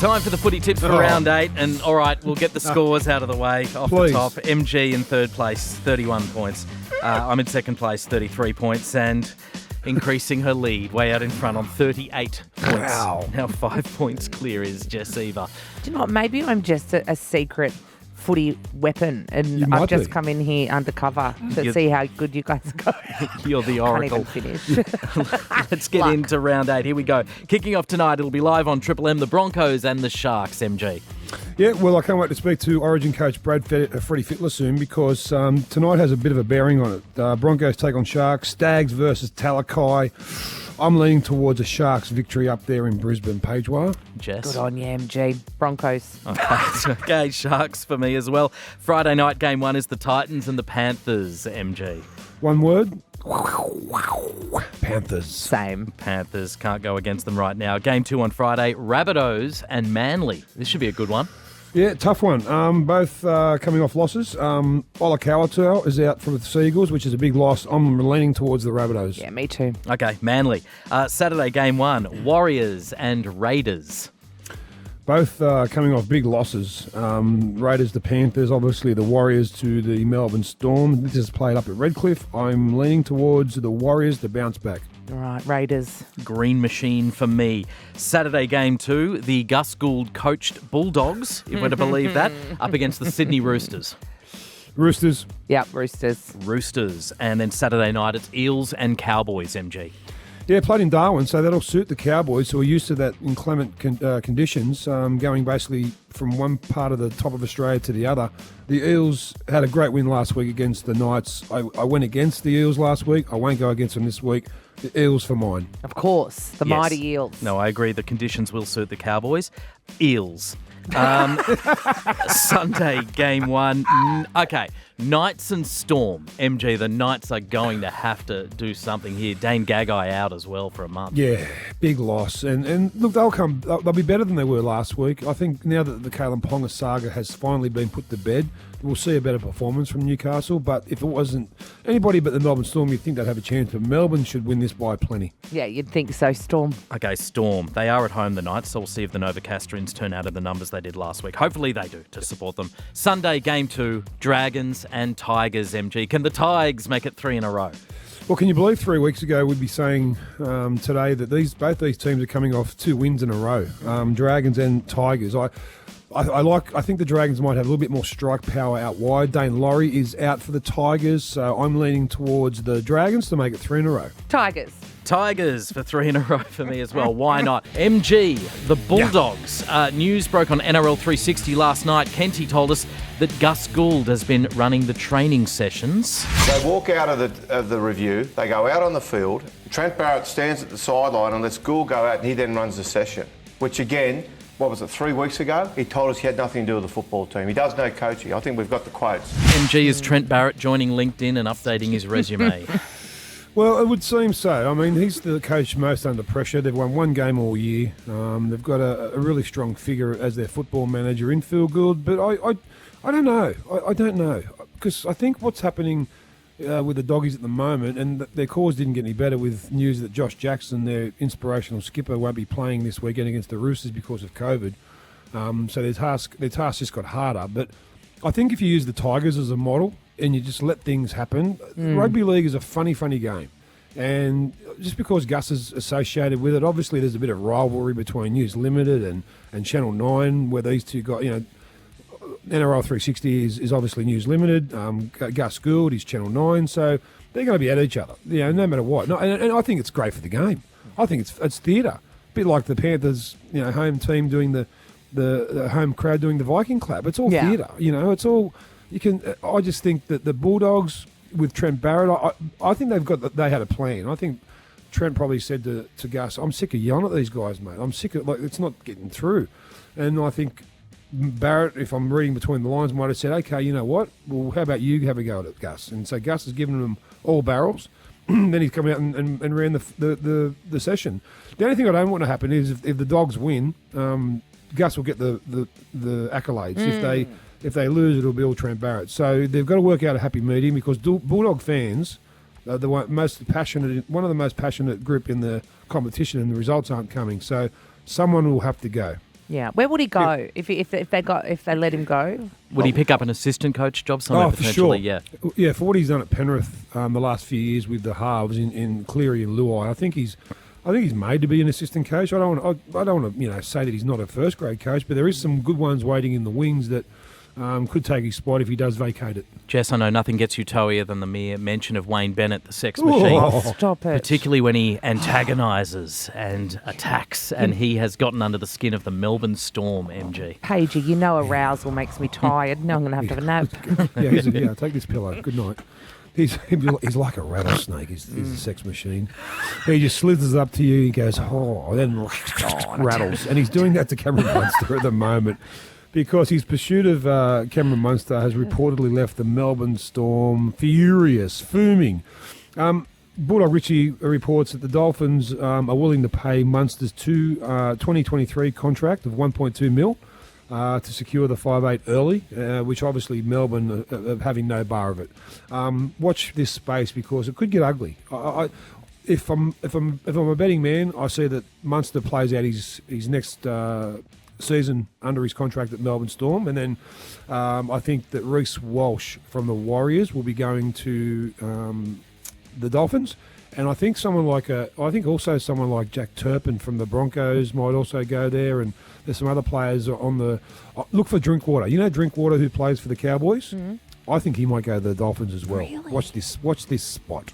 Time for the footy tips for round 8. And all right, we'll get the scores out of the way off the top. MG in third place, 31 points. I'm in second place, 33 points. And increasing her lead way out in front on 38 points. Wow. Now 5 points clear is Jess Eva. Do you know what? Maybe I'm just a secret footy weapon and I've just come in here undercover to see how good you guys go. You're the oracle. Can't even finish. Let's get into round 8. Here we go. Kicking off tonight, it'll be live on Triple M, the Broncos and the Sharks, MG. Yeah, well, I can't wait to speak to Origin coach Freddie Fittler soon because tonight has a bit of a bearing on it. Broncos take on Sharks, Stags versus Talakai. I'm leaning towards a Sharks victory up there in Brisbane. Pagey. Jess. Good on you, MG. Broncos. Okay, Sharks for me as well. Friday night game 1 is the Titans and the Panthers, MG. One word. Panthers. Same. Panthers, can't go against them right now. Game 2 on Friday, Rabbitohs and Manly. This should be a good one. Yeah, tough one. Both coming off losses. Olakau'atu is out for the Seagulls, which is a big loss. I'm leaning towards the Rabbitohs. Yeah, me too. Okay, Manly. Saturday, game 1, Warriors and Raiders. Both coming off big losses. Raiders to Panthers, obviously the Warriors to the Melbourne Storm. This is played up at Redcliffe. I'm leaning towards the Warriors to bounce back. All right, Raiders. Green machine for me. Saturday game 2, the Gus Gould coached Bulldogs, if we're to believe that, up against the Sydney Roosters. Roosters. Yep, Roosters. Roosters. And then Saturday night, it's Eels and Cowboys, MG. Yeah, played in Darwin, so that'll suit the Cowboys, who are used to that inclement conditions, going basically from one part of the top of Australia to the other. The Eels had a great win last week against the Knights. I went against the Eels last week. I won't go against them this week. The Eels for mine. Of course, the mighty Eels. No, I agree. The conditions will suit the Cowboys. Eels. Sunday, game 1. Okay, Knights and Storm. MG, the Knights are going to have to do something here. Dane Gagai out as well for a month. Yeah, big loss. And look, they'll be better than they were last week. I think now that the Kalen Ponga saga has finally been put to bed, we'll see a better performance from Newcastle. But if it wasn't anybody but the Melbourne Storm, you'd think they'd have a chance. But Melbourne should win this by plenty. Yeah, you'd think so, Storm. Okay, Storm. They are at home, the Knights, so we'll see if the Novocastrians turn out of the numbers they did last week. Hopefully they do, to support them. Sunday, game 2, Dragons and Tigers, MG. Can the Tigers make it 3 in a row? Well, can you believe 3 weeks ago we'd be saying today that both these teams are coming off 2 wins in a row, Dragons and Tigers. I think the Dragons might have a little bit more strike power out wide. Dane Laurie is out for the Tigers, so I'm leaning towards the Dragons to make it 3 in a row. Tigers for 3 in a row for me as well. Why not? MG, the Bulldogs. News broke on NRL 360 last night. Kenty told us that Gus Gould has been running the training sessions. They walk out of the review, they go out on the field, Trent Barrett stands at the sideline and lets Gould go out and he then runs the session, which again, what was it, 3 weeks ago? He told us he had nothing to do with the football team. He does know coaching. I think we've got the quotes. MG is Trent Barrett joining LinkedIn and updating his resume. Well, it would seem so. I mean, he's the coach most under pressure. They've won 1 game all year. They've got a really strong figure as their football manager in Phil Gould, but I don't know. I don't know. Because I think what's happening with the Doggies at the moment, and their cause didn't get any better with news that Josh Jackson, their inspirational skipper, won't be playing this weekend against the Roosters because of COVID. So their task just got harder. But I think if you use the Tigers as a model and you just let things happen, rugby league is a funny game. And just because Gus is associated with it, obviously there's a bit of rivalry between News Limited and Channel 9, where these two got, NRL 360 is obviously News Limited. Gus Gould is Channel 9, so they're going to be at each other, no matter what. No, and I think it's great for the game. I think it's theatre, a bit like the Panthers, home team doing the home crowd doing the Viking clap. It's all theatre, It's all you can. I just think that the Bulldogs with Trent Barrett, I think they had a plan. I think Trent probably said to Gus, "I'm sick of yelling at these guys, mate. I'm sick of it's not getting through," and I think Barrett, if I'm reading between the lines, might have said, okay, you know what? Well, how about you have a go at it, Gus? And so Gus has given them all barrels. Then he's come out and ran the session. The only thing I don't want to happen is if the Dogs win, Gus will get the accolades. If they lose, it'll be all Trent Barrett. So they've got to work out a happy medium because Bulldog fans are one of the most passionate group in the competition, and the results aren't coming. So someone will have to go. Yeah. Where would he go if they let him go? Would he pick up an assistant coach job somewhere potentially? For sure. Yeah. Yeah, for what he's done at Penrith the last few years with the halves in Cleary and Luai, I think he's made to be an assistant coach. I don't want to say that he's not a first grade coach, but there is some good ones waiting in the wings that could take his spot if he does vacate it. Jess, I know nothing gets you toeier than the mere mention of Wayne Bennett, the sex machine. Oh, stop it. Particularly when he antagonises and attacks, and he has gotten under the skin of the Melbourne Storm, MG. Pagey, arousal makes me tired. Now I'm going to have a nap. Yeah, take this pillow. Good night. He's like a rattlesnake. He's a sex machine. He just slithers up to you. He goes, and then rattles. And he's doing that to Cameron Munster at the moment because his pursuit of Cameron Munster has reportedly left the Melbourne Storm furious, fuming. Bulldog Richie reports that the Dolphins are willing to pay Munster's 2023 contract of $1.2 million. To secure the 5'8" early, which obviously Melbourne are having no bar of it. Watch this space because it could get ugly. If I'm a betting man, I see that Munster plays out his next season under his contract at Melbourne Storm, and then I think that Reece Walsh from the Warriors will be going to the Dolphins. And I think someone like Jack Turpin from the Broncos might also go there, and there's some other players on the look for Drinkwater. Drinkwater who plays for the Cowboys. Mm-hmm. I think he might go to the Dolphins as well. Really? Watch this spot.